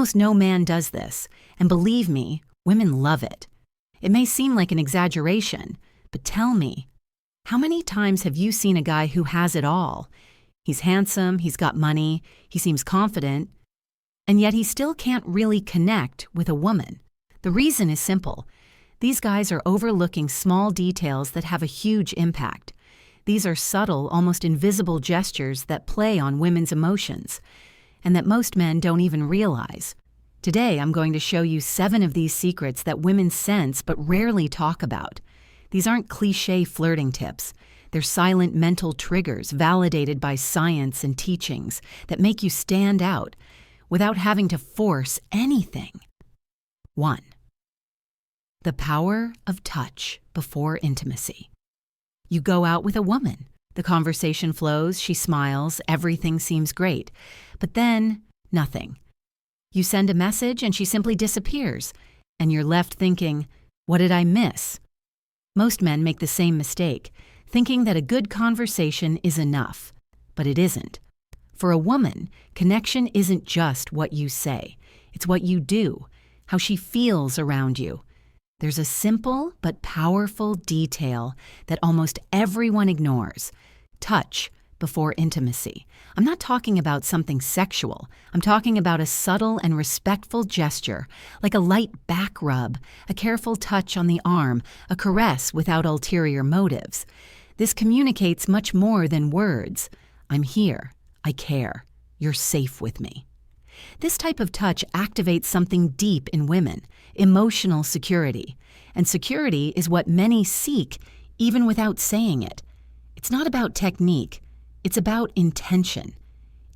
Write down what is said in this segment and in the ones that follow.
Almost no man does this, and believe me, women love it. It may seem like an exaggeration, but tell me, how many times have you seen a guy who has it all? He's handsome, he's got money, he seems confident, and yet he still can't really connect with a woman. The reason is simple. These guys are overlooking small details that have a huge impact. These are subtle, almost invisible gestures that play on women's emotions, and that most men don't even realize. Today, I'm going to show you 7 of these secrets that women sense but rarely talk about. These aren't cliché flirting tips. They're silent mental triggers validated by science and teachings that make you stand out without having to force anything. 1. The power of touch before intimacy. You go out with a woman. The conversation flows, she smiles, everything seems great. But then, nothing. You send a message and she simply disappears, and you're left thinking, what did I miss? Most men make the same mistake, thinking that a good conversation is enough, but it isn't. For a woman, connection isn't just what you say, it's what you do, how she feels around you. There's a simple but powerful detail that almost everyone ignores: touch before intimacy. I'm not talking about something sexual. I'm talking about a subtle and respectful gesture, like a light back rub, a careful touch on the arm, a caress without ulterior motives. This communicates much more than words. I'm here. I care. You're safe with me. This type of touch activates something deep in women: emotional security. And security is what many seek, even without saying it. It's not about technique. It's about intention.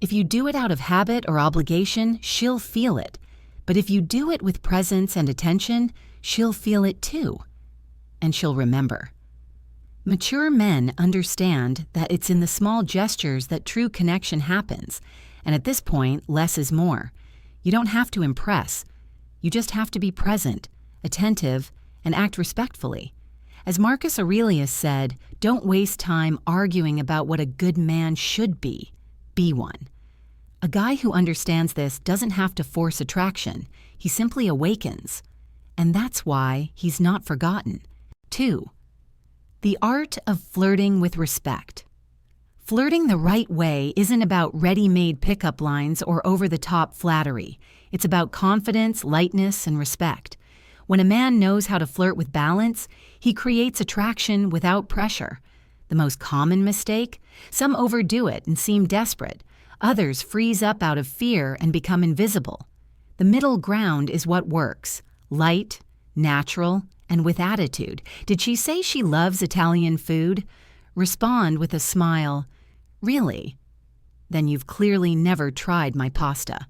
If you do it out of habit or obligation, she'll feel it. But if you do it with presence and attention, she'll feel it too. And she'll remember. Mature men understand that it's in the small gestures that true connection happens. And at this point, less is more. You don't have to impress. You just have to be present, attentive, and act respectfully. As Marcus Aurelius said, don't waste time arguing about what a good man should be. Be one. A guy who understands this doesn't have to force attraction. He simply awakens. And that's why he's not forgotten. 2. The art of flirting with respect. Flirting the right way isn't about ready-made pickup lines or over-the-top flattery. It's about confidence, lightness, and respect. When a man knows how to flirt with balance, he creates attraction without pressure. The most common mistake? Some overdo it and seem desperate. Others freeze up out of fear and become invisible. The middle ground is what works: light, natural, and with attitude. Did she say she loves Italian food? Respond with a smile. Really? Then you've clearly never tried my pasta.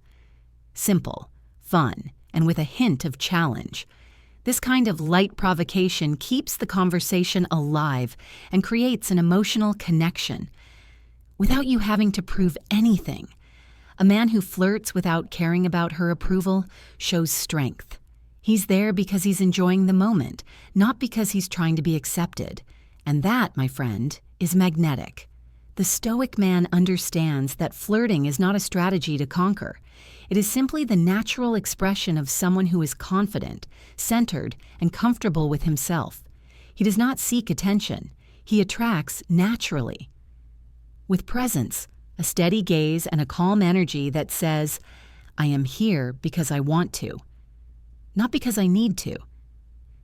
Simple, fun, and with a hint of challenge. This kind of light provocation keeps the conversation alive and creates an emotional connection without you having to prove anything. A man who flirts without caring about her approval shows strength. He's there because he's enjoying the moment, not because he's trying to be accepted. And that, my friend, is magnetic. The stoic man understands that flirting is not a strategy to conquer. It is simply the natural expression of someone who is confident, centered, and comfortable with himself. He does not seek attention. He attracts naturally. With presence, a steady gaze, and a calm energy that says, I am here because I want to, not because I need to.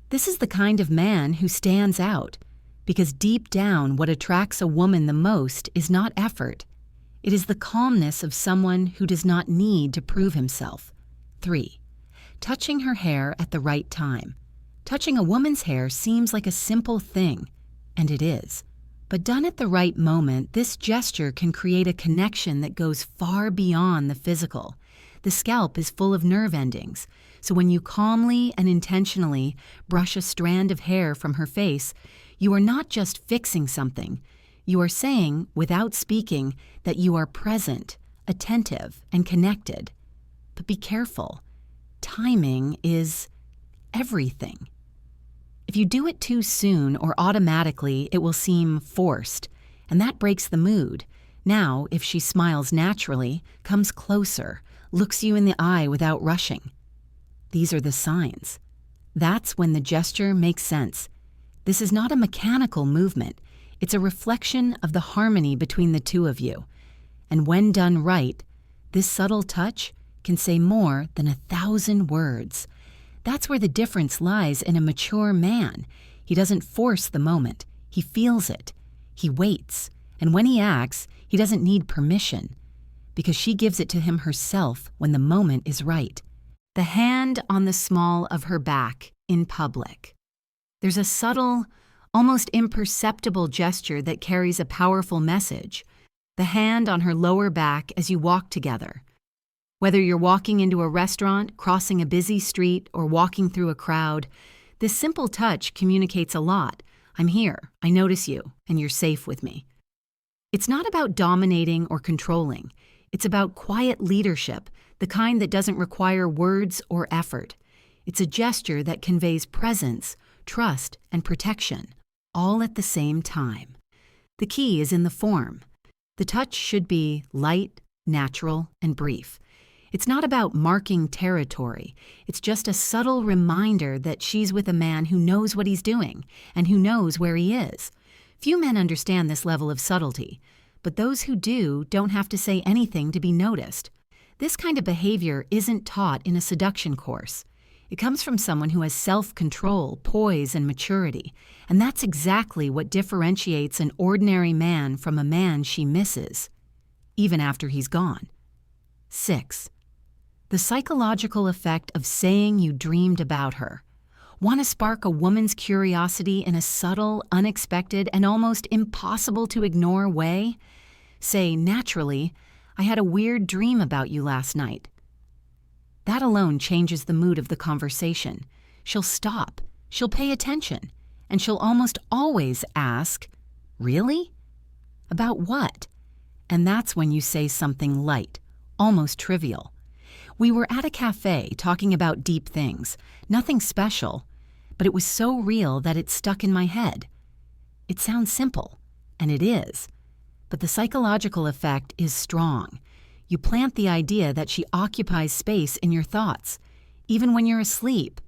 This is the kind of man who stands out, because deep down what attracts a woman the most is not effort. It is the calmness of someone who does not need to prove himself. 3. Touching her hair at the right time. Touching a woman's hair seems like a simple thing, and it is. But done at the right moment, this gesture can create a connection that goes far beyond the physical. The scalp is full of nerve endings, so when you calmly and intentionally brush a strand of hair from her face, you are not just fixing something. You are saying, without speaking, that you are present, attentive, and connected. But be careful. Timing is everything. If you do it too soon or automatically, it will seem forced, and that breaks the mood. Now, if she smiles naturally, comes closer, looks you in the eye without rushing. These are the signs. That's when the gesture makes sense. This is not a mechanical movement. It's a reflection of the harmony between the two of you. And when done right, this subtle touch can say more than 1,000 words. That's where the difference lies in a mature man. He doesn't force the moment. He feels it. He waits. And when he acts, he doesn't need permission, because she gives it to him herself when the moment is right. The hand on the small of her back in public. There's a subtle, almost imperceptible gesture that carries a powerful message. The hand on her lower back as you walk together. Whether you're walking into a restaurant, crossing a busy street, or walking through a crowd, this simple touch communicates a lot. I'm here, I notice you, and you're safe with me. It's not about dominating or controlling. It's about quiet leadership, the kind that doesn't require words or effort. It's a gesture that conveys presence, trust, and protection, all at the same time. The key is in the form. The touch should be light, natural, and brief. It's not about marking territory. It's just a subtle reminder that she's with a man who knows what he's doing and who knows where he is. Few men understand this level of subtlety, but those who do don't have to say anything to be noticed. This kind of behavior isn't taught in a seduction course. It comes from someone who has self-control, poise, and maturity, and that's exactly what differentiates an ordinary man from a man she misses, even after he's gone. 6. The psychological effect of saying you dreamed about her. Want to spark a woman's curiosity in a subtle, unexpected, and almost impossible to ignore way? Say naturally, I had a weird dream about you last night. That alone changes the mood of the conversation. She'll stop, she'll pay attention, and she'll almost always ask, really? About what? And that's when you say something light, almost trivial. We were at a cafe talking about deep things, nothing special, but it was so real that it stuck in my head. It sounds simple, and it is, but the psychological effect is strong. You plant the idea that she occupies space in your thoughts, even when you're asleep.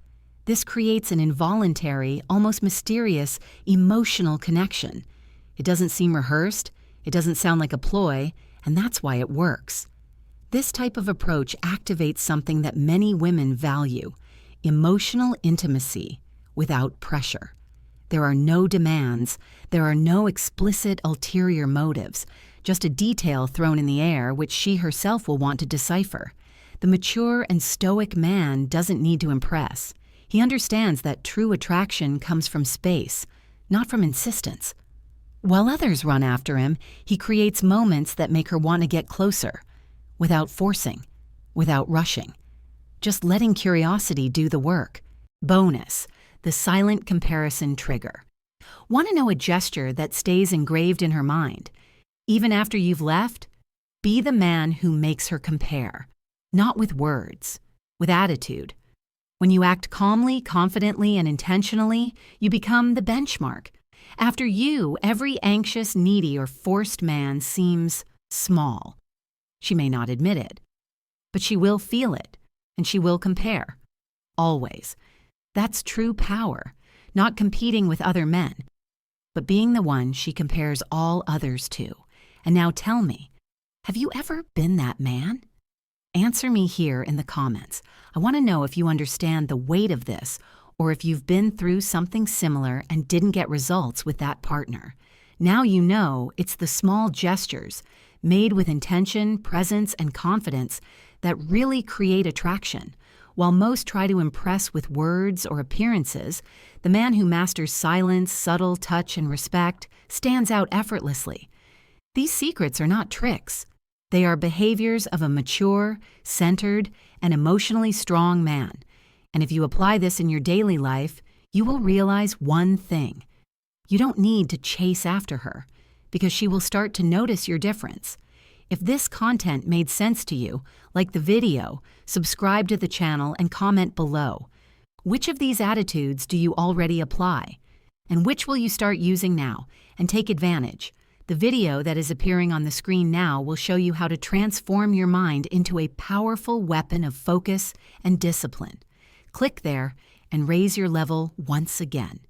This creates an involuntary, almost mysterious, emotional connection. It doesn't seem rehearsed, it doesn't sound like a ploy, and that's why it works. This type of approach activates something that many women value: emotional intimacy without pressure. There are no demands, there are no explicit ulterior motives, just a detail thrown in the air which she herself will want to decipher. The mature and stoic man doesn't need to impress. He understands that true attraction comes from space, not from insistence. While others run after him, he creates moments that make her want to get closer, without forcing, without rushing, just letting curiosity do the work. Bonus, the silent comparison trigger. Want to know a gesture that stays engraved in her mind? Even after you've left, be the man who makes her compare, not with words, with attitude. When you act calmly, confidently, and intentionally, you become the benchmark. After you, every anxious, needy, or forced man seems small. She may not admit it, but she will feel it, and she will compare. Always. That's true power, not competing with other men, but being the one she compares all others to. And now tell me, have you ever been that man? Answer me here in the comments. I want to know if you understand the weight of this, or if you've been through something similar and didn't get results with that partner. Now you know it's the small gestures, made with intention, presence, and confidence, that really create attraction. While most try to impress with words or appearances, the man who masters silence, subtle touch, and respect stands out effortlessly. These secrets are not tricks. They are behaviors of a mature, centered, and emotionally strong man. And if you apply this in your daily life, you will realize one thing. You don't need to chase after her, because she will start to notice your difference. If this content made sense to you, like the video, subscribe to the channel and comment below. Which of these attitudes do you already apply? And which will you start using now and take advantage? The video that is appearing on the screen now will show you how to transform your mind into a powerful weapon of focus and discipline. Click there and raise your level once again.